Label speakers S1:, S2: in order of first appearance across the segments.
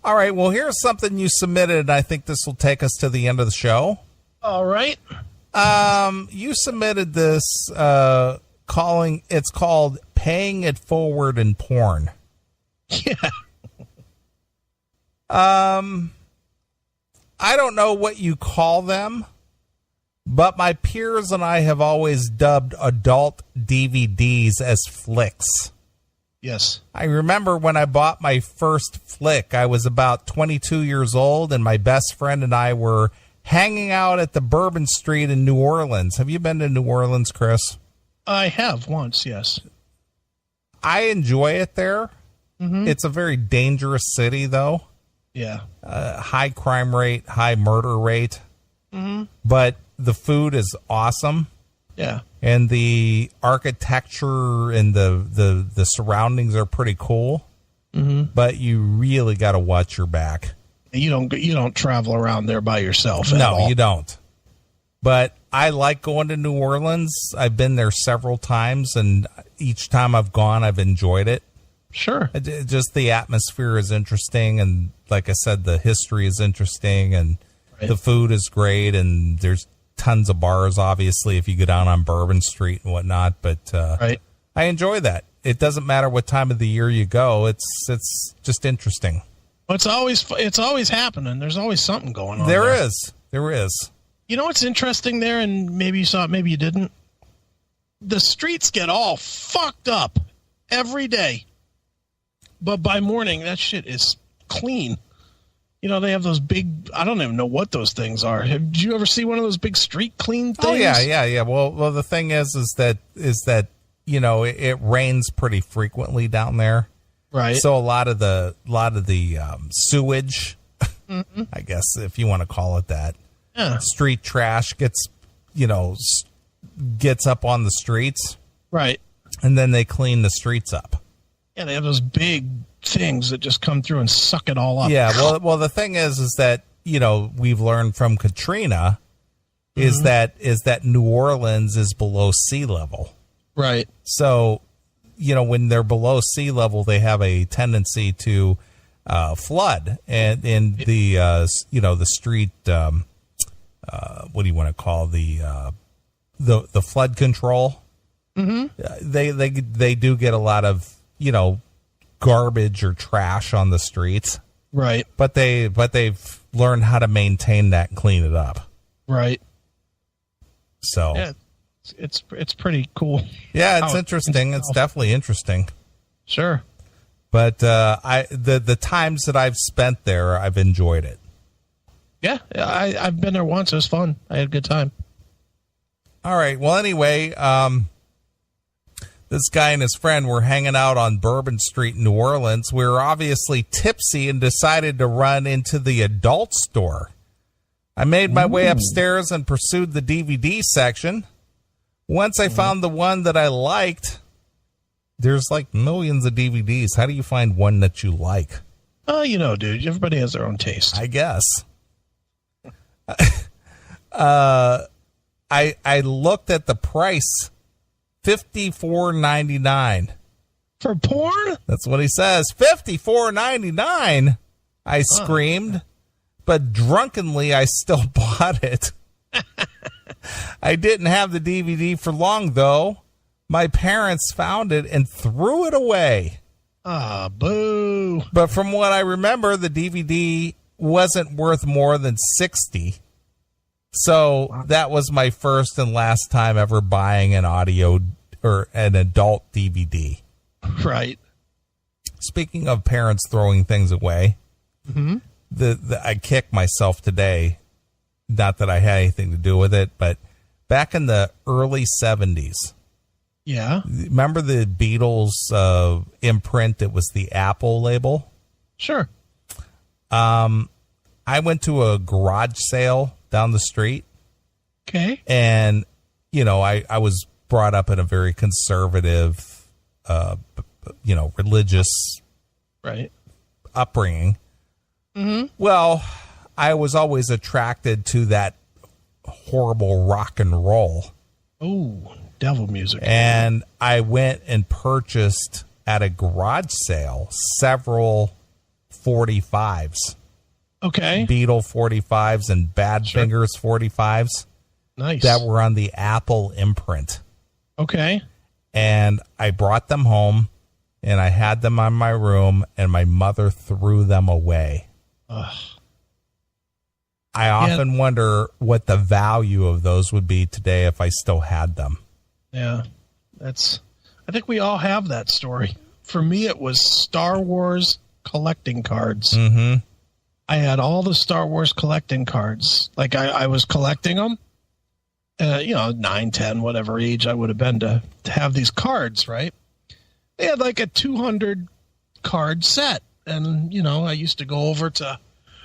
S1: All right, well, here's something you submitted, and I think this will take us to the end of the show.
S2: All right.
S1: You submitted this it's called Paying It Forward in Porn.
S2: Yeah.
S1: I don't know what you call them, but my peers and I have always dubbed adult DVDs as flicks.
S2: Yes.
S1: I remember when I bought my first flick, I was about 22 years old, and my best friend and I were hanging out at the Bourbon Street in New Orleans. Have you been to New Orleans, Chris?
S2: I have once, yes.
S1: I enjoy it there.
S2: Mm-hmm.
S1: It's a very dangerous city, though.
S2: Yeah.
S1: High crime rate, high murder rate.
S2: Mm-hmm.
S1: But the food is awesome.
S2: Yeah.
S1: And the architecture and the surroundings are pretty cool.
S2: Mm-hmm.
S1: But you really got to watch your back.
S2: You don't travel around there by yourself at all.
S1: No, you don't. But I like going to New Orleans. I've been there several times, and each time I've gone, I've enjoyed it.
S2: Sure.
S1: Just the atmosphere is interesting, and like I said, the history is interesting, and the food is great, and there's tons of bars, obviously, if you go down on Bourbon Street and whatnot. But I enjoy that. It doesn't matter what time of the year you go. It's just interesting.
S2: It's always happening. There's always something going on.
S1: There is.
S2: You know what's interesting there, and maybe you saw it, maybe you didn't? The streets get all fucked up every day. But by morning, that shit is clean. You know, they have those big, I don't even know what those things are. Did you ever see one of those big street clean things?
S1: Oh, yeah. Well, the thing is that, you know, it rains pretty frequently down there.
S2: Right.
S1: So a lot of the sewage, mm-hmm. I guess, if you want to call it that, street trash gets up on the streets. Right. And then they clean the streets up.
S2: Yeah, they have those big things that just come through and suck it all up.
S1: Yeah, well, the thing is that, you know, we've learned from Katrina is that New Orleans is below sea level.
S2: Right.
S1: So, you know, when they're below sea level, they have a tendency to flood, and in the the street, what do you want to call the flood control? Mm-hmm. They do get a lot of, you know, garbage or trash on the streets. Right. But they've learned how to maintain that and clean it up. Right. So
S2: yeah, it's pretty cool.
S1: Yeah, it's interesting. It's definitely interesting.
S2: Sure.
S1: But the times that I've spent there, I've enjoyed it.
S2: Yeah, I've been there once. It was fun. I had a good time.
S1: All right. Well, anyway, this guy and his friend were hanging out on Bourbon Street in New Orleans. We were obviously tipsy and decided to run into the adult store. I made my way upstairs and pursued the DVD section. Once I found the one that I liked, there's like millions of DVDs. How do you find one that you like?
S2: Oh, you know, dude, everybody has their own taste.
S1: I guess. I looked at the price. $54.99
S2: for porn.
S1: That's what he says. $54.99. I screamed, but drunkenly I still bought it. I didn't have the DVD for long, though. My parents found it and threw it away.
S2: Ah, boo!
S1: But from what I remember, the DVD wasn't worth more than $60. So that was my first and last time ever buying an audio or an adult DVD.
S2: Right.
S1: Speaking of parents throwing things away, I kicked myself today. Not that I had anything to do with it, but back in the early 70s.
S2: Yeah.
S1: Remember the Beatles imprint? It was the Apple label.
S2: Sure.
S1: I went to a garage sale down the street.
S2: Okay.
S1: And, you know, I was brought up in a very conservative, religious upbringing. Mm-hmm. Well, I was always attracted to that horrible rock and roll.
S2: Oh, devil music.
S1: And I went and purchased at a garage sale several 45s.
S2: Okay.
S1: Beetle 45s and Badfingers 45s.
S2: Nice.
S1: That were on the Apple imprint.
S2: Okay.
S1: And I brought them home, and I had them on my room, and my mother threw them away.
S2: Ugh.
S1: I often wonder what the value of those would be today if I still had them.
S2: Yeah. I think we all have that story. For me, it was Star Wars collecting cards.
S1: Mm-hmm.
S2: I had all the Star Wars collecting cards. Like I was collecting them. 9, 10, whatever age I would have been to have these cards, right? They had like a 200 card set. And, I used to go over to,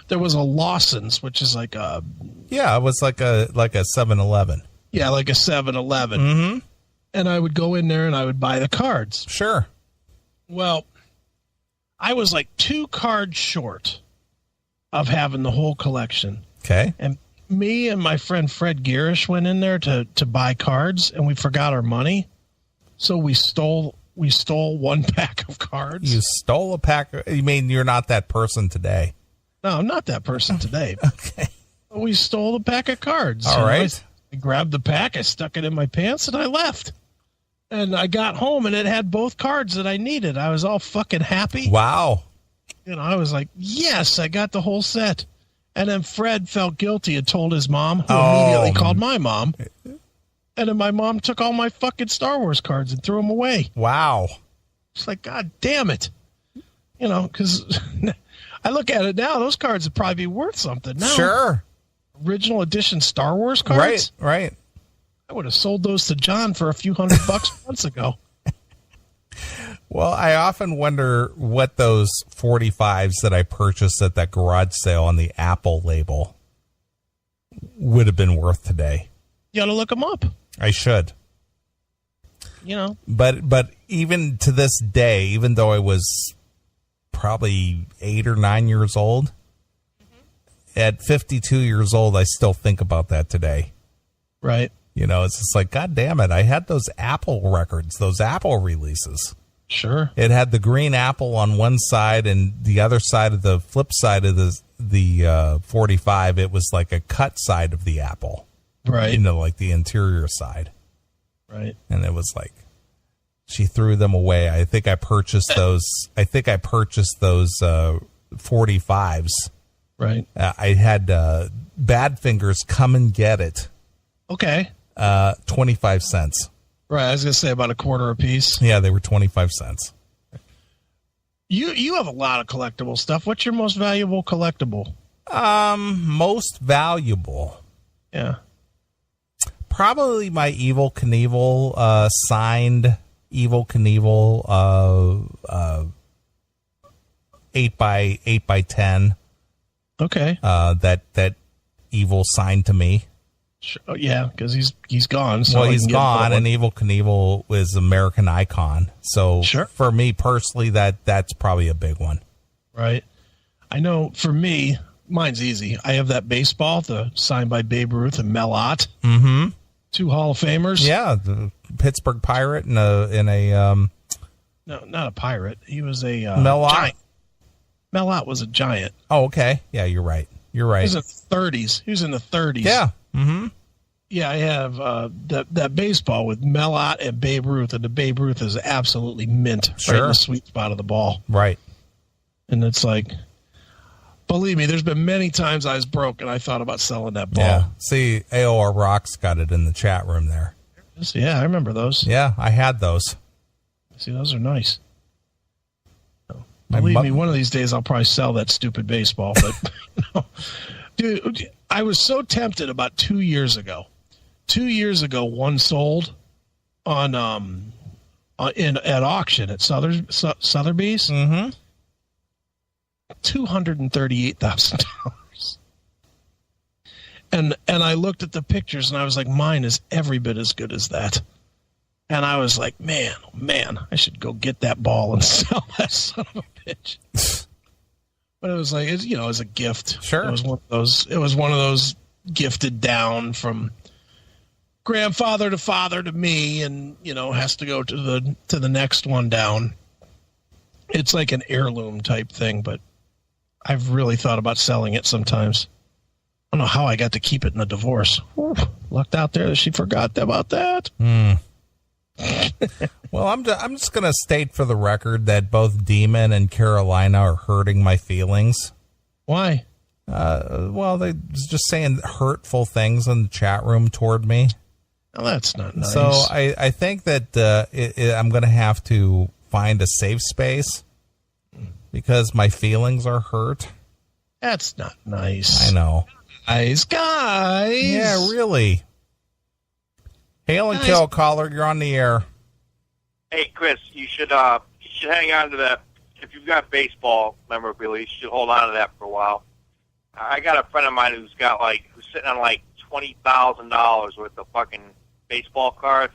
S2: there was a Lawson's, which is like a...
S1: Yeah, it was like a 7-Eleven.
S2: Yeah, like a 7-Eleven.
S1: Mm-hmm.
S2: And I would go in there and I would buy the cards.
S1: Sure.
S2: Well, I was like 2 cards short of having the whole collection.
S1: Okay.
S2: And me and my friend Fred Garish went in there to buy cards, and we forgot our money. So we stole 1 pack of cards.
S1: You stole a pack of, you mean you're not that person today?
S2: No, I'm not that person today.
S1: Okay.
S2: We stole a pack of cards.
S1: All right.
S2: I grabbed the pack, I stuck it in my pants, and I left. And I got home, and it had both cards that I needed. I was all fucking happy.
S1: Wow.
S2: I was like, yes, I got the whole set. And then Fred felt guilty and told his mom, who immediately called my mom. And then my mom took all my fucking Star Wars cards and threw them away.
S1: Wow.
S2: It's like, God damn it. Because I look at it now, those cards would probably be worth something now.
S1: Sure.
S2: Original edition Star Wars cards?
S1: Right.
S2: I would have sold those to John for a few $100 months ago.
S1: Well, I often wonder what those 45s that I purchased at that garage sale on the Apple label would have been worth today.
S2: You ought to look them up.
S1: I should. But even to this day, even though I was probably 8 or 9 years old, at 52 years old, I still think about that today.
S2: Right.
S1: It's just like, God damn it, I had those Apple records, those Apple releases.
S2: Sure.
S1: It had the green apple on one side, and the other side of the flip side of the 45, it was like a cut side of the apple.
S2: Right.
S1: Like the interior side.
S2: Right.
S1: And it was like, she threw them away. I think I purchased those 45s.
S2: Right.
S1: I had Badfingers come and get it.
S2: Okay.
S1: 25 cents.
S2: Right. I was going to say about a quarter a piece.
S1: Yeah, they were 25 cents.
S2: You have a lot of collectible stuff. What's your most valuable collectible?
S1: Most valuable.
S2: Yeah.
S1: Probably my Evel Knievel, signed Evel Knievel, 8 by 10.
S2: Okay.
S1: That Evel signed to me.
S2: Sure. Yeah, because he's gone. So
S1: well, he's gone, and Evel Knievel is American icon. So
S2: sure.
S1: For me personally, that's probably a big one.
S2: Right. I know for me, mine's easy. I have that baseball, signed by Babe Ruth and Mel Ott.
S1: Mm-hmm.
S2: 2 Hall of Famers.
S1: Yeah, the Pittsburgh Pirate and
S2: no, not a pirate. He was a
S1: Mel Ott.
S2: giant. Mel Ott was a giant.
S1: Oh, okay. Yeah, you're right. You're right.
S2: He was in the 30s. He was in the 30s.
S1: Yeah. Mm-hmm.
S2: Yeah, I have that baseball with Mel Ott and Babe Ruth, and the Babe Ruth is absolutely mint,
S1: sure.
S2: right in the sweet spot of the ball.
S1: Right.
S2: And it's like, believe me, there's been many times I was broke and I thought about selling that ball.
S1: Yeah. See, AOR Rock's got it in the chat room there.
S2: Yeah, I remember those.
S1: Yeah, I had those.
S2: See, those are nice. Believe me, one of these days I'll probably sell that stupid baseball. But, dude, I was so tempted about 2 years ago. 2 years ago, one sold at auction at Sotheby's.
S1: Mm-hmm.
S2: $238,000. And I looked at the pictures and I was like, mine is every bit as good as that. And I was like, man, I should go get that ball and sell that son of a bitch. But it was like, it was a gift.
S1: Sure.
S2: It was one of those gifted down from grandfather to father to me, and has to go to the next one down. It's like an heirloom type thing, but I've really thought about selling it sometimes. I don't know how I got to keep it in the divorce. Whew, lucked out there that she forgot about that.
S1: Well, I'm just going to state for the record that both Demon and Carolina are hurting my feelings.
S2: Why?
S1: Well, they just saying hurtful things in the chat room toward me.
S2: Oh, that's not nice.
S1: So I think that I'm going to have to find a safe space because my feelings are hurt.
S2: That's not nice.
S1: I know.
S2: Guys.
S1: Yeah, really. Hail and kill, caller. You're on the air.
S3: Hey, Chris, you should hang on to that. If you've got baseball memorabilia, you should hold on to that for a while. I got a friend of mine who's sitting on like $20,000 worth of fucking baseball cards,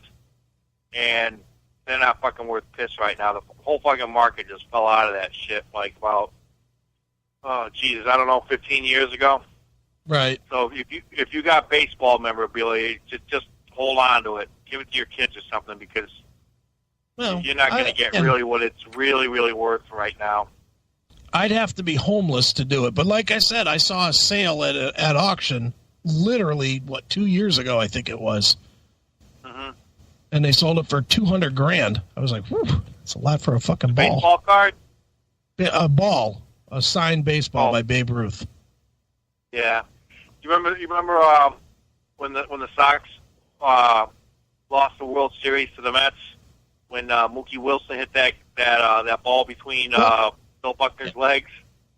S3: and they're not fucking worth piss right now. The whole fucking market just fell out of that shit like about, oh Jesus, I don't know, 15 years ago.
S2: Right.
S3: So if you got baseball memorabilia, just hold on to it. Give it to your kids or something, because you're not going to get really what it's really, really worth right now.
S2: I'd have to be homeless to do it. But like I said, I saw a sale at auction literally, 2 years ago, I think it was.
S3: Mm-hmm.
S2: And they sold it for $200,000. I was like, whew, that's a lot for a fucking ball.
S3: Baseball card?
S2: A ball. A signed baseball by Babe Ruth.
S3: Yeah. You remember when the Sox lost the World Series to the Mets, when Mookie Wilson hit that ball between Bill Buckner's legs?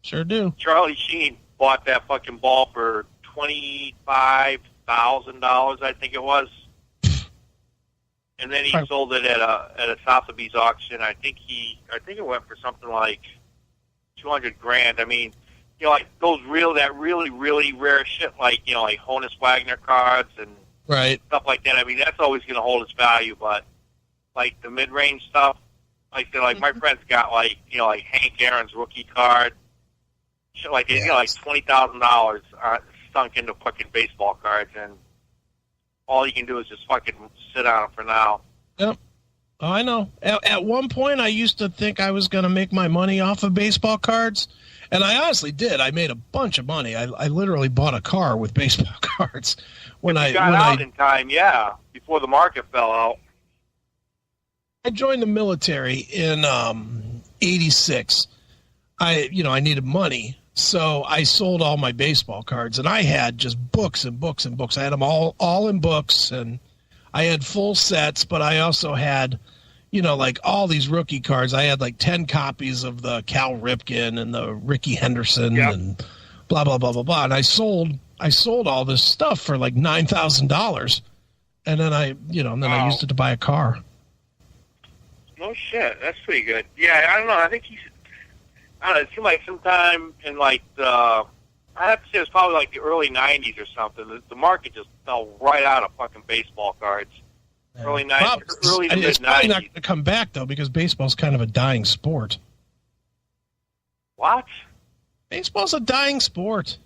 S2: Sure do.
S3: Charlie Sheen bought that fucking ball for $25,000, I think it was, and then he sold it at a Sotheby's auction. I think it went for something like $200,000. I mean, like those really, really rare shit, like like Honus Wagner cards and stuff like that. I mean, that's always going to hold its value, but like the mid-range stuff, like my friend's got like Hank Aaron's rookie card, shit like that. Like $20,000 sunk into fucking baseball cards, and all you can do is just fucking sit on them for now.
S2: Yep. Oh, I know. At one point, I used to think I was going to make my money off of baseball cards, and I honestly did. I made a bunch of money. I literally bought a car with baseball cards when I got out
S3: in time. Yeah, before the market fell out.
S2: I joined the military in '86. I needed money, so I sold all my baseball cards, and I had just books and books and books. I had them all in books, and I had full sets, but I also had, like all these rookie cards. I had like 10 copies of the Cal Ripken and the Ricky Henderson and blah blah blah blah blah. And I sold all this stuff for like $9,000, and then I used it to buy a car.
S3: No shit, that's pretty good. Yeah, I don't know. I think it seemed like sometime in like I have to say it was probably like the early '90s or something. The market just fell right out of fucking baseball cards. Early '90s, early to mid '90s.
S2: It's probably not going to come back though, because baseball's kind of a dying sport.
S3: What?
S2: Baseball's a dying sport.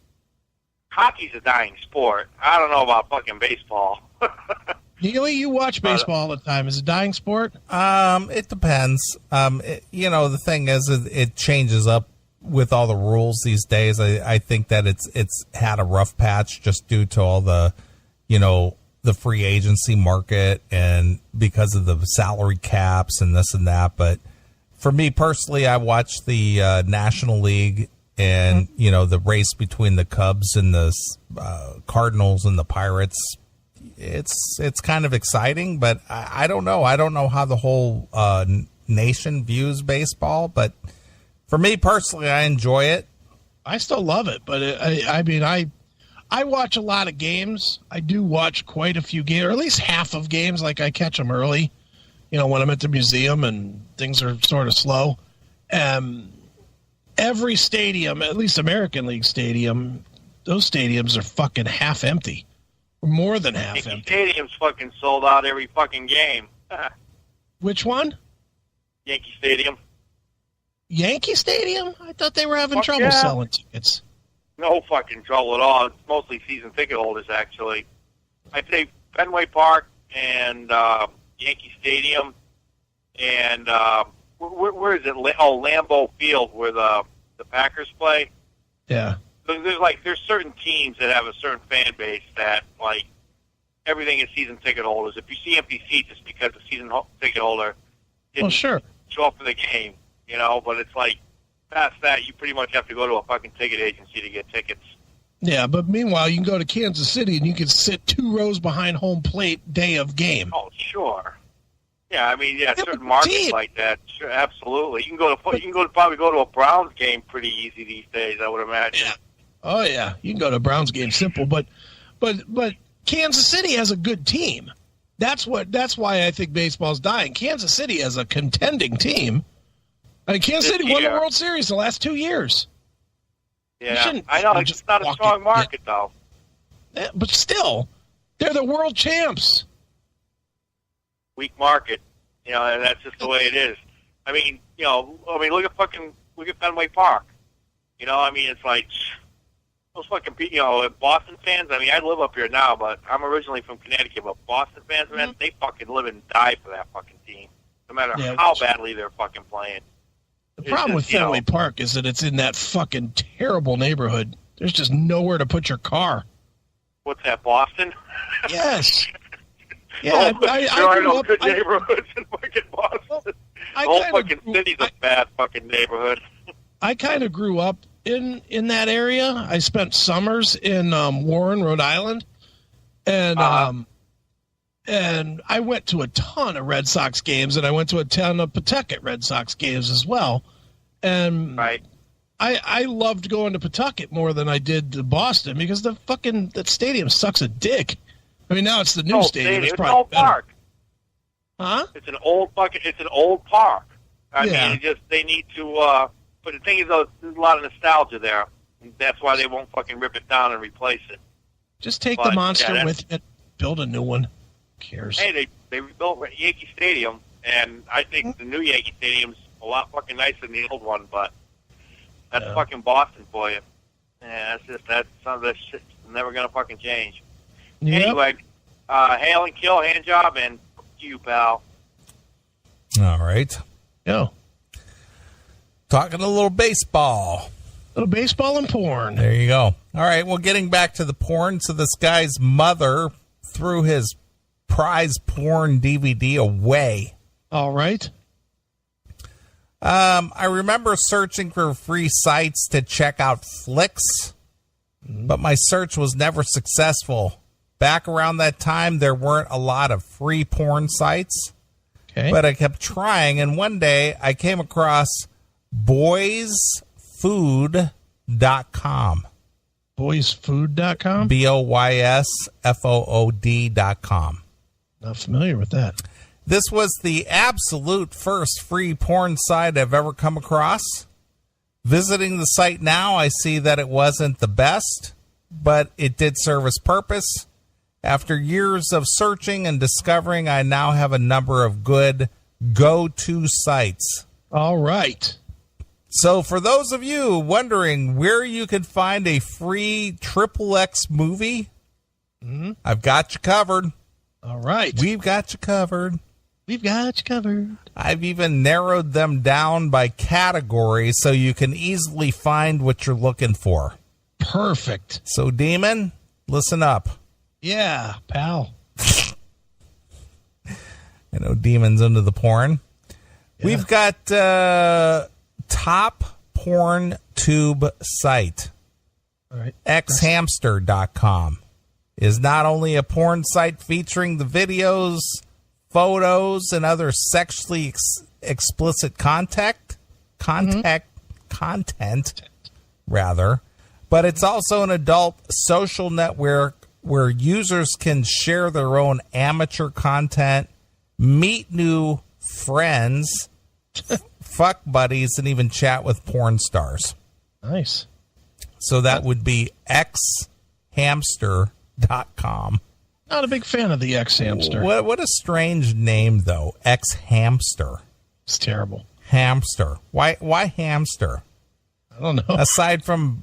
S3: Hockey's a dying sport. I don't know about fucking baseball.
S2: Neely, you watch baseball all the time. Is it a dying sport?
S1: It depends. The thing is, it changes up with all the rules these days. I think that it's had a rough patch just due to all the, the free agency market and because of the salary caps and this and that. But for me personally, I watch the National League and, the race between the Cubs and the Cardinals and the Pirates. It's kind of exciting, but I don't know. I don't know how the whole nation views baseball, but for me personally, I enjoy it.
S2: I still love it, but I watch a lot of games. I do watch quite a few games, or at least half of games. Like I catch them early, when I'm at the museum and things are sort of slow. Every stadium, at least American League Stadium, those stadiums are fucking half empty. More than half empty.
S3: Stadium's fucking sold out every fucking game.
S2: Which one?
S3: Yankee Stadium.
S2: Yankee Stadium? I thought they were having trouble selling tickets.
S3: No fucking trouble at all. It's mostly season ticket holders, actually. I'd say Fenway Park and Yankee Stadium and where is it? Lambeau Field, where the Packers play.
S2: Yeah.
S3: There's certain teams that have a certain fan base that like everything is season ticket holders. If you see empty seats, it's because the ticket holder didn't
S2: sure.
S3: show up for the game, you know. But it's like past that, you pretty much have to go to a fucking ticket agency to get tickets.
S2: Yeah, but meanwhile, you can go to Kansas City and you can sit 2 rows behind home plate day of game.
S3: Oh, sure. Yeah, I mean, certain markets like that. Sure, absolutely. You can probably go to a Browns game pretty easy these days, I would imagine.
S2: Yeah. Oh yeah, you can go to a Browns game simple, but Kansas City has a good team. That's why I think baseball's dying. Kansas City has a contending team. I mean, Kansas City won the World Series the last 2 years.
S3: Yeah, I know. It's just not a strong market, though.
S2: Yeah, but still, they're the world champs.
S3: Weak market, you know, and that's just the way it is. I mean, look at Fenway Park. You know, I mean, it's like those fucking, Boston fans. I mean, I live up here now, but I'm originally from Connecticut. But Boston fans, man, they fucking live and die for that fucking team, no matter how badly they're fucking playing.
S2: The problem with Fenway Park is that it's in that fucking terrible neighborhood. There's just nowhere to put your car.
S3: What's that, Boston?
S2: Yes. Yeah,
S3: I grew up good neighborhoods in fucking Boston. The whole fucking city's a bad fucking neighborhood.
S2: I kind of grew up in that area. I spent summers in Warren, Rhode Island, and I went to a ton of Red Sox games, and I went to a ton of Pawtucket Red Sox games as well. And I loved going to Pawtucket more than I did to Boston because that stadium sucks a dick. I mean, now it's the new stadium. It's
S3: an old park.
S2: Huh?
S3: It's an old park. I mean, they need to. But the thing is, though, there's a lot of nostalgia there. That's why they won't fucking rip it down and replace it.
S2: Just take the monster with you, build a new one. Who cares?
S3: Hey, they rebuilt Yankee Stadium, and I think the new Yankee Stadium's a lot fucking nicer than the old one. But that's fucking Boston for you. Yeah, that's some of that shit's never gonna fucking change. Yep. Anyway, hail and kill, hand job, and fuck you, pal.
S1: All right.
S2: Yo.
S1: Talking a little baseball.
S2: A little baseball and porn.
S1: There you go. All right. Well, getting back to the porn. So this guy's mother threw his prize porn DVD away.
S2: All right.
S1: I remember searching for free sites to check out flicks, but my search was never successful. Back around that time, there weren't a lot of free porn sites, but I kept trying, and one day I came across boysfood.com.
S2: Boysfood.com?
S1: BOYSFOOD.com.
S2: Not familiar with that.
S1: This was the absolute first free porn site I've ever come across. Visiting the site now, I see that it wasn't the best, but it did serve its purpose. After years of searching and discovering, I now have a number of good go-to sites.
S2: All right.
S1: So for those of you wondering where you can find a free XXX movie, I've got you covered.
S2: All right.
S1: We've got you covered.
S2: We've got you covered.
S1: I've even narrowed them down by category so you can easily find what you're looking for.
S2: Perfect.
S1: So, Demon, listen up.
S2: Yeah, pal.
S1: I know Demon's into the porn. Yeah. We've got top porn tube site.
S2: All right.
S1: xhamster.com is not only a porn site featuring the videos, photos, and other sexually explicit content, but it's also an adult social network where users can share their own amateur content, meet new friends, fuck buddies, and even chat with porn stars.
S2: Nice.
S1: So that would be xhamster.com.
S2: Not a big fan of the X-Hamster.
S1: What a strange name, though. X-Hamster.
S2: It's terrible.
S1: Hamster. Why hamster?
S2: I don't know.
S1: Aside from,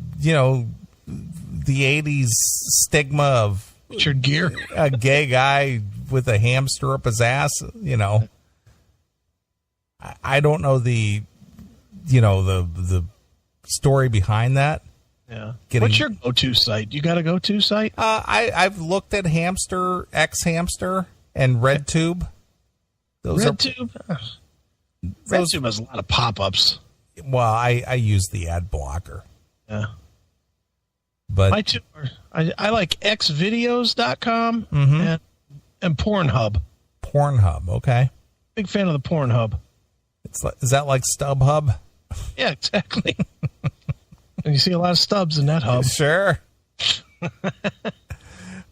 S1: the 80s stigma of
S2: Richard Gere,
S1: a gay guy with a hamster up his ass, I don't know the story behind that.
S2: Yeah. What's your go-to site? You got a go-to site?
S1: I've looked at Hamster, X-Hamster, and RedTube.
S2: RedTube? RedTube has a lot of pop-ups.
S1: Well, I use the ad blocker.
S2: Yeah.
S1: But
S2: my two are, I like xvideos.com
S1: Mm-hmm.
S2: and Pornhub.
S1: Pornhub, okay.
S2: Big fan of the Pornhub.
S1: Is that like StubHub?
S2: Yeah, exactly. And you see a lot of stubs in that hub.
S1: Sure.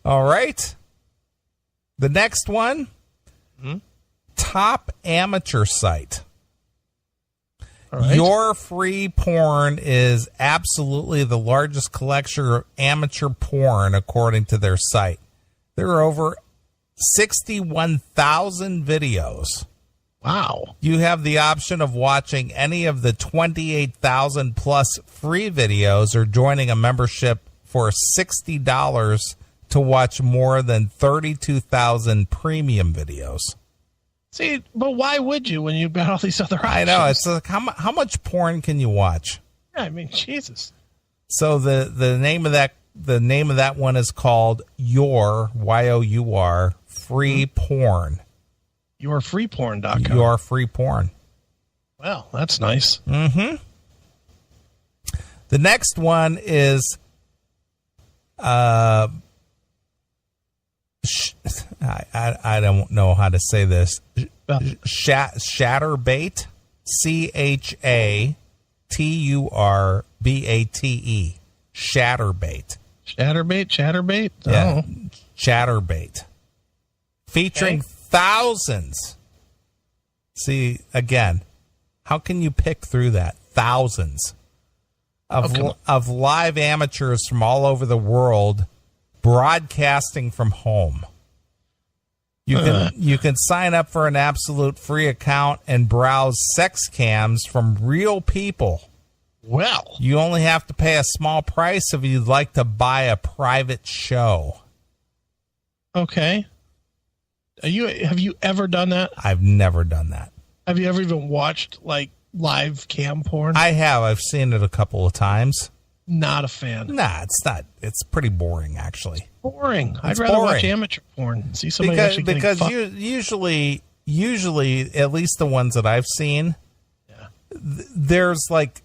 S1: All right. The next one, Top Amateur Site.
S2: All right.
S1: Your Free Porn is absolutely the largest collection of amateur porn, according to their site. There are over 61,000 videos.
S2: Wow.
S1: You have the option of watching any of the 28,000 plus free videos or joining a membership for $60 to watch more than 32,000 premium videos.
S2: See, but why would you when you've got all these other options?
S1: I know. It's like, how much porn can you watch?
S2: Yeah, I mean, Jesus.
S1: So the name of that one is called Your, Y-O-U-R, Free Porn.
S2: Yourfreeporn.com.
S1: Your Free Porn.
S2: Well, that's nice.
S1: Mm-hmm. The next one is I don't know how to say this. Chatterbait. ChatterBate. Chatterbait.
S2: Chatterbait?
S1: Yeah.
S2: Oh.
S1: Chatterbait. Featuring thousands. See, again, how can you pick through that? Thousands of live amateurs from all over the world broadcasting from home. You can sign up for an absolute free account and browse sex cams from real people.
S2: Well,
S1: you only have to pay a small price if you'd like to buy a private show.
S2: Okay. Have you ever done that?
S1: I've never done that.
S2: Have you ever even watched like live cam porn?
S1: I have. I've seen it a couple of times.
S2: Not a fan.
S1: Nah, it's not. It's pretty boring, actually.
S2: Boring. I'd rather watch amateur porn. See somebody actually getting fucked.
S1: usually, at least the ones that I've seen, there's like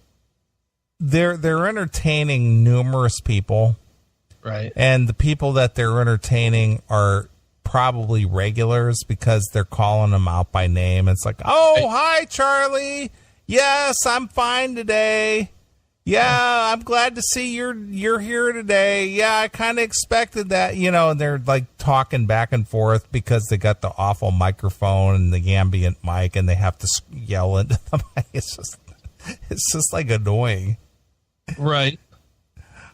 S1: they're entertaining numerous people,
S2: right?
S1: And the people that they're entertaining are probably regulars because they're calling them out by name. It's like, oh, hi, Charlie. Yes, I'm fine today. Yeah, I'm glad to see you're here today. Yeah, I kind of expected that, and they're like talking back and forth because they got the awful microphone and the ambient mic, and they have to yell into the mic. It's just like annoying.
S2: Right.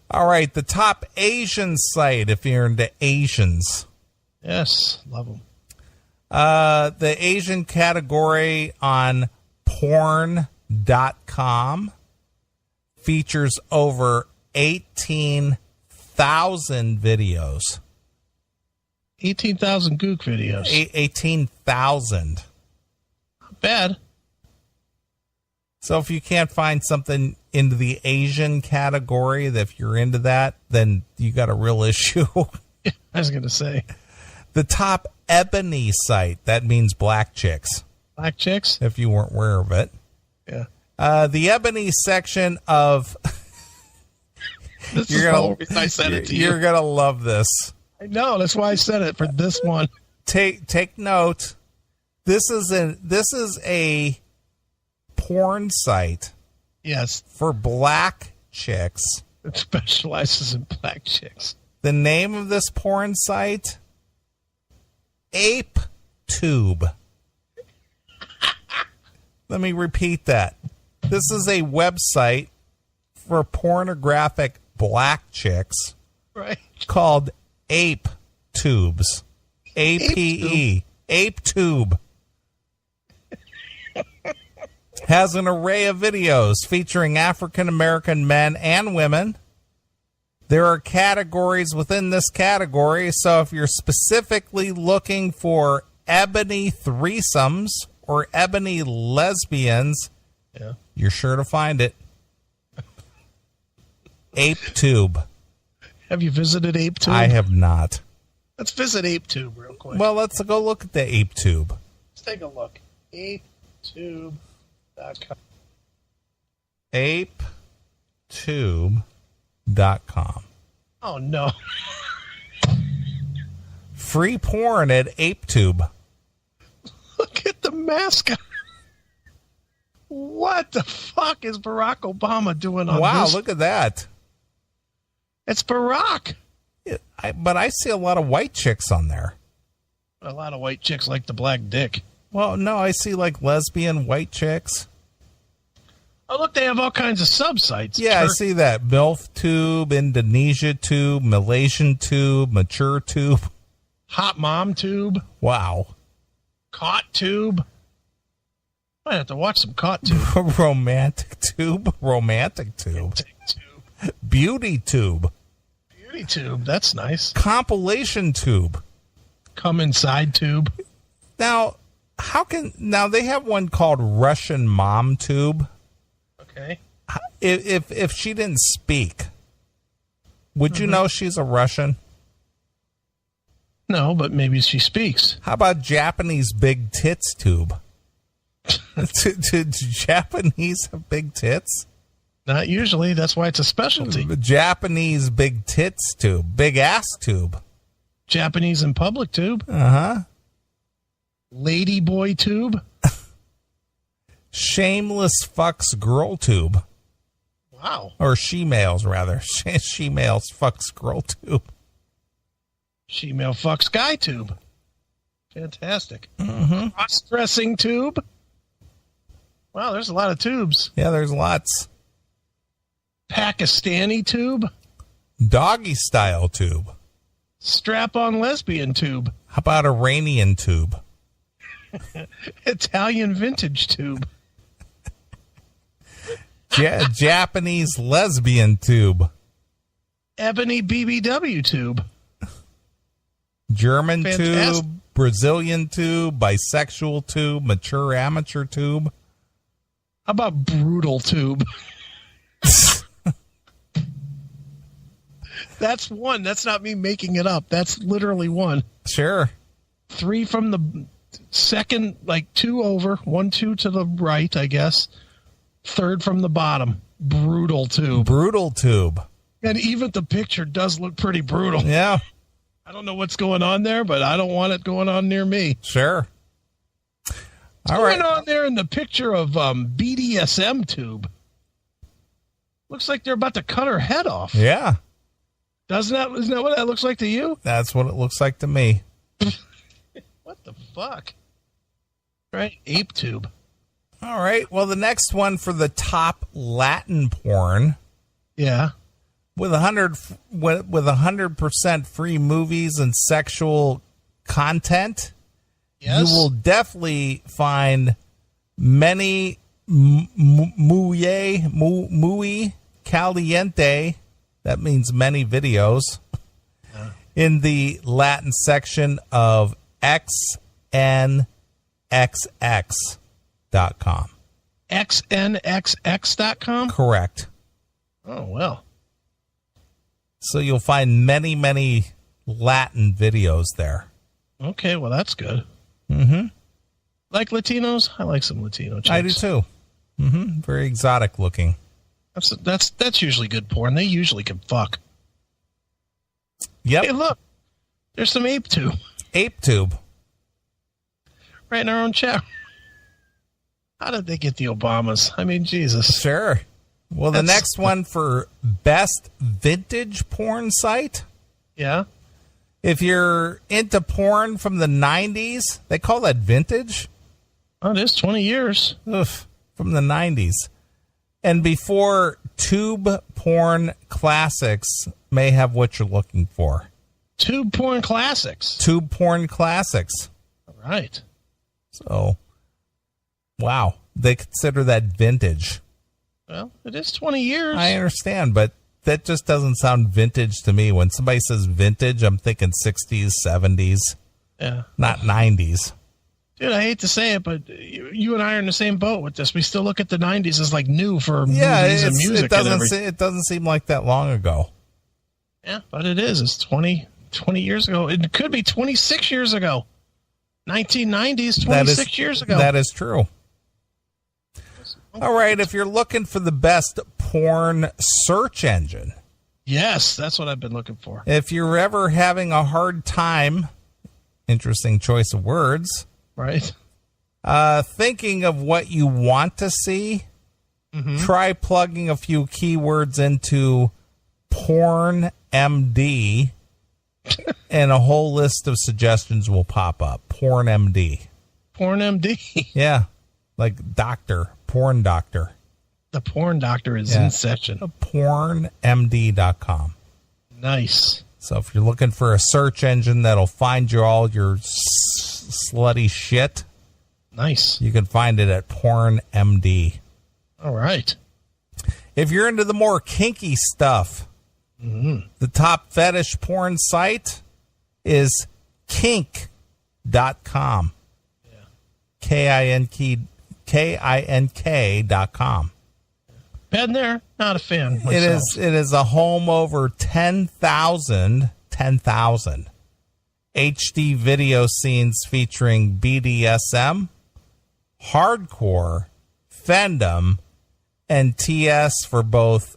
S1: All right, the Top Asian Site if you're into Asians.
S2: Yes, love them.
S1: The Asian category on porn.com features over 18,000 videos.
S2: 18,000 gook videos.
S1: 18,000.
S2: Not bad.
S1: So if you can't find something into the Asian category, that if you're into that, then you got a real issue.
S2: I was going to say.
S1: The Top Ebony Site, that means black chicks.
S2: Black chicks?
S1: If you weren't aware of it.
S2: Yeah.
S1: The Ebony section of...
S2: This is the whole reason I said it to you.
S1: You're going to love this.
S2: I know. That's why I said it for this one.
S1: Take note. This is a porn site.
S2: Yes.
S1: For black chicks.
S2: It specializes in black chicks.
S1: The name of this porn site? ApeTube. Let me repeat that. This is a website for pornographic black chicks,
S2: right?
S1: Called ApeTubes. APE. ApeTube. Has an array of videos featuring African American men and women. There are categories within this category, so if you're specifically looking for ebony threesomes or ebony lesbians, you're sure to find it. ApeTube.
S2: Have you visited ApeTube?
S1: I have not.
S2: Let's visit ApeTube real quick.
S1: Well, let's go look at the ApeTube.
S2: Let's take a look. ApeTube.com.
S1: ApeTube.com.
S2: Oh, no.
S1: Free porn at ApeTube.
S2: Look at the mascot. What the fuck is Barack Obama doing on this?
S1: Wow, look at that.
S2: It's Barack.
S1: But I see a lot of white chicks on there.
S2: A lot of white chicks like the black dick.
S1: Well, no, I see like lesbian white chicks.
S2: Oh, look, they have all kinds of sub-sites.
S1: Yeah, I see that. MILF Tube, Indonesia Tube, Malaysian Tube, Mature Tube.
S2: Hot Mom Tube.
S1: Wow.
S2: Caught Tube. I have to watch some Caught Tube.
S1: Romantic Tube. Romantic Tube. Beauty Tube.
S2: Beauty Tube. That's nice.
S1: Compilation Tube.
S2: Come Inside Tube.
S1: Now, now they have one called Russian Mom Tube.
S2: Okay.
S1: If she didn't speak, would you know she's a Russian?
S2: No, but maybe she speaks.
S1: How about Japanese Big Tits Tube? Do Japanese have big tits?
S2: Not usually. That's why it's a specialty.
S1: Japanese Big Tits Tube. Big Ass Tube.
S2: Japanese in Public Tube.
S1: Uh-huh.
S2: Lady Boy Tube.
S1: Shameless Fucks Girl Tube.
S2: Wow.
S1: Or She-Males, rather. She-Males Fucks Girl Tube.
S2: She-Male Fucks Guy Tube. Fantastic.
S1: Mm-hmm.
S2: Cross-dressing Tube. Wow, there's a lot of tubes.
S1: Yeah, there's lots.
S2: Pakistani Tube.
S1: Doggy Style Tube.
S2: Strap-on Lesbian Tube.
S1: How about Iranian Tube?
S2: Italian Vintage Tube.
S1: Japanese Lesbian Tube.
S2: Ebony BBW Tube.
S1: German
S2: Fantastic.
S1: Tube. Brazilian Tube. Bisexual Tube. Mature Amateur Tube.
S2: How about Brutal Tube? That's one. That's not me making it up. That's literally one.
S1: Sure.
S2: 3 from the second, like 2 over, 1, 2 to the right, I guess. 3rd from the bottom. Brutal Tube.
S1: Brutal Tube.
S2: And even the picture does look pretty brutal.
S1: Yeah.
S2: I don't know what's going on there, but I don't want it going on near me.
S1: Sure.
S2: What's going on there in the picture of BDSM Tube? Looks like they're about to cut her head off.
S1: Yeah.
S2: Isn't that what that looks like to you?
S1: That's what it looks like to me.
S2: What the fuck? Right? Ape Tube.
S1: All right. Well, the next one for the top Latin porn.
S2: Yeah.
S1: With 100% free movies and sexual content,
S2: Yes.
S1: you will definitely find many muy caliente. That means many videos in the Latin section of xnxx.com.
S2: xnxx.com?
S1: Correct.
S2: Oh, well.
S1: So you'll find many, many Latin videos there.
S2: Okay, well, that's good.
S1: Mm-hmm.
S2: Like Latinos? I like some Latino chicks.
S1: I do too. Mm-hmm. Very exotic looking.
S2: That's usually good porn. They usually can fuck.
S1: Yep.
S2: Hey, look. There's some Ape Tube.
S1: Ape Tube.
S2: Right in our own chat. How did they get the Obamas? I mean, Jesus.
S1: Sure. Well, the next one for best vintage porn site.
S2: Yeah.
S1: If you're into porn from the 90s, they call that vintage.
S2: Oh, it is 20 years.
S1: Oof, from the 90s. And before, Tube Porn Classics may have what you're looking for.
S2: Tube Porn Classics.
S1: Tube Porn Classics.
S2: All right.
S1: So, wow. They consider that vintage.
S2: Well, it is 20 years.
S1: I understand, but that just doesn't sound vintage to me. When somebody says vintage, I'm thinking 60s, 70s,
S2: Yeah.
S1: not 90s.
S2: Dude, I hate to say it, but you and I are in the same boat with this. We still look at the 90s as like new for movies and music.
S1: It doesn't seem like that long ago.
S2: Yeah, but it is. It's 20 years ago. It could be 26 years ago. 1990s, 26 years ago.
S1: That is true. All right, if you're looking for the best porn search engine.
S2: Yes, that's what I've been looking for.
S1: If you're ever having a hard time, interesting choice of words,
S2: right?
S1: Thinking of what you want to see, try plugging a few keywords into Porn MD, and a whole list of suggestions will pop up. Porn MD.
S2: Porn MD.
S1: Yeah, like doctor, porn doctor.
S2: The porn doctor is in session.
S1: PornMD.com.
S2: Nice.
S1: So if you're looking for a search engine that'll find you all your slutty shit,
S2: nice,
S1: you can find it at PornMD.
S2: All right.
S1: If you're into the more kinky stuff, the top fetish porn site is kink.com.
S2: Yeah.
S1: KINK.com.
S2: Been there, not a fan myself.
S1: It is a home over 10,000 HD video scenes featuring BDSM, hardcore, fandom, and TS for both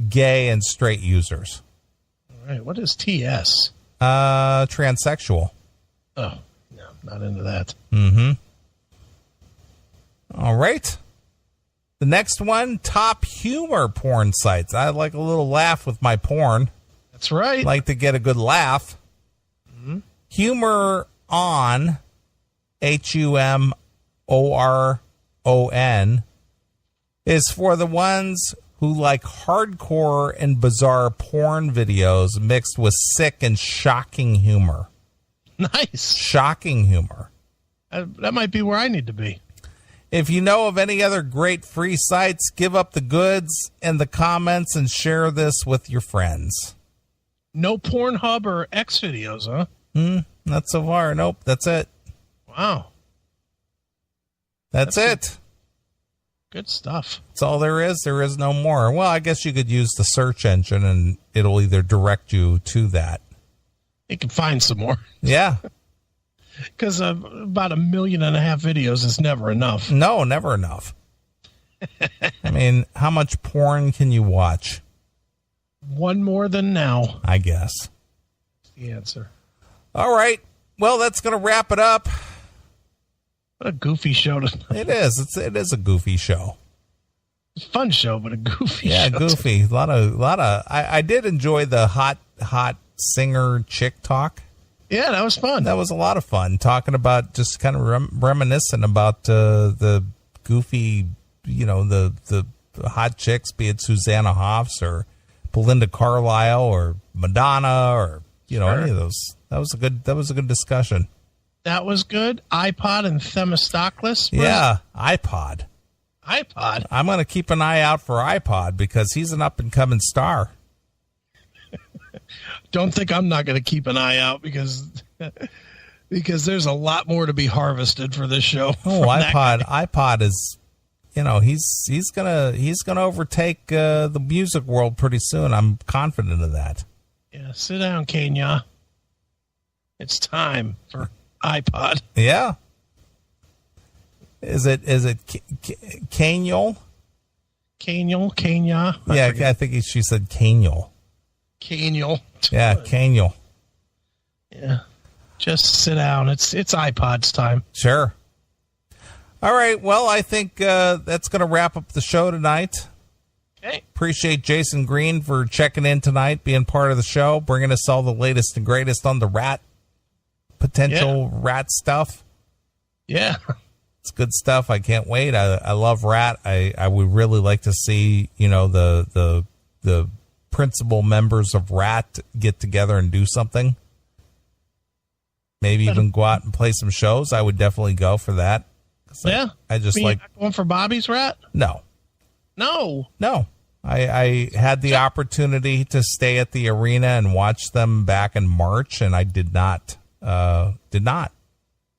S1: gay and straight users.
S2: All right, what is TS?
S1: Transsexual.
S2: Oh, no, not into that.
S1: All right. The next one, top humor porn sites. I like a little laugh with my porn.
S2: That's right.
S1: Like to get a good laugh. Humor on, HUMORON, is for the ones who like hardcore and bizarre porn videos mixed with sick and shocking humor.
S2: Nice.
S1: Shocking humor.
S2: That might be where I need to be.
S1: If you know of any other great free sites, give up the goods in the comments and share this with your friends.
S2: No Pornhub or X videos, huh?
S1: Not so far. Nope. That's it.
S2: Wow.
S1: That's it.
S2: Good stuff.
S1: That's all there is. There is no more. Well, I guess you could use the search engine and it'll either direct you to that.
S2: You can find some more.
S1: Yeah.
S2: Because about 1.5 million videos is never enough.
S1: No, never enough. I mean, how much porn can you watch?
S2: One more than now.
S1: I guess.
S2: That's the answer.
S1: All right. Well, that's going to wrap it up.
S2: What a goofy show tonight.
S1: It is. It is a goofy show.
S2: It's a fun show, but a goofy show.
S1: Yeah, goofy. A lot of. I did enjoy the hot singer chick talk.
S2: Yeah, that was fun.
S1: That was a lot of fun, talking about just kind of reminiscing about the goofy, the hot chicks, be it Susanna Hoffs or Belinda Carlisle or Madonna or any of those. That was a good discussion.
S2: That was good. iPod and Themistocles.
S1: Yeah, iPod. I'm going to keep an eye out for iPod because he's an up and coming star.
S2: Don't think I'm not going to keep an eye out because there's a lot more to be harvested for this show.
S1: Oh, iPod is, he's gonna overtake the music world pretty soon. I'm confident of that.
S2: Yeah, sit down, Kenya. It's time for iPod.
S1: Yeah. Is it Kanyol?
S2: Kenya.
S1: Yeah, I think she said Kanyol.
S2: Kanyol.
S1: Yeah, Kanyol.
S2: Yeah. Just sit down. It's iPod's time.
S1: Sure. All right. Well, I think that's going to wrap up the show tonight.
S2: Okay.
S1: Appreciate Jason Green for checking in tonight, being part of the show, bringing us all the latest and greatest on the potential rat stuff.
S2: Yeah.
S1: It's good stuff. I can't wait. I love rat. I would really like to see, the principal members of rat get together and do something. Maybe even go out and play some shows. I would definitely go for that.
S2: Yeah.
S1: I just
S2: like going for Bobby's rat?
S1: No. I had the opportunity to stay at the arena and watch them back in March, and I did not.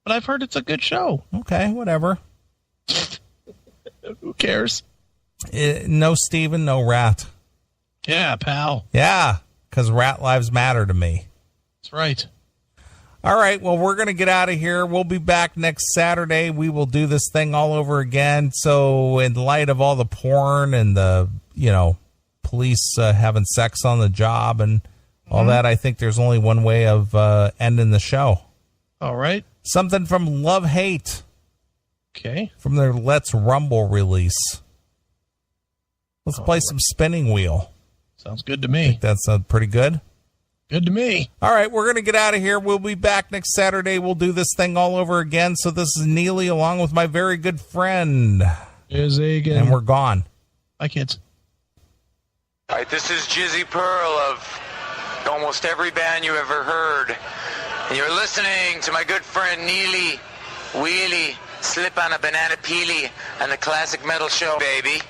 S2: but I've heard it's a good show.
S1: Okay, whatever.
S2: Who cares?
S1: No Steven, no Rat.
S2: Yeah, pal.
S1: Yeah, because rat lives matter to me.
S2: That's right.
S1: All right, well, we're going to get out of here. We'll be back next Saturday. We will do this thing all over again. So in light of all the porn and the, police having sex on the job and all that, I think there's only one way of ending the show.
S2: All right.
S1: Something from Love Hate.
S2: Okay.
S1: From their Let's Rumble release. Let's play some Spinning Wheel.
S2: Sounds good to me.
S1: That's pretty good.
S2: Good to me.
S1: All right, we're going to get out of here. We'll be back next Saturday. We'll do this thing all over again. So this is Neely along with my very good friend.
S2: Here's again.
S1: And we're gone.
S2: Bye, kids.
S4: All right, this is Jizzy Pearl of almost every band you ever heard. And you're listening to my good friend Neely Wheely Slip on a Banana Peely on the Classic Metal Show, baby.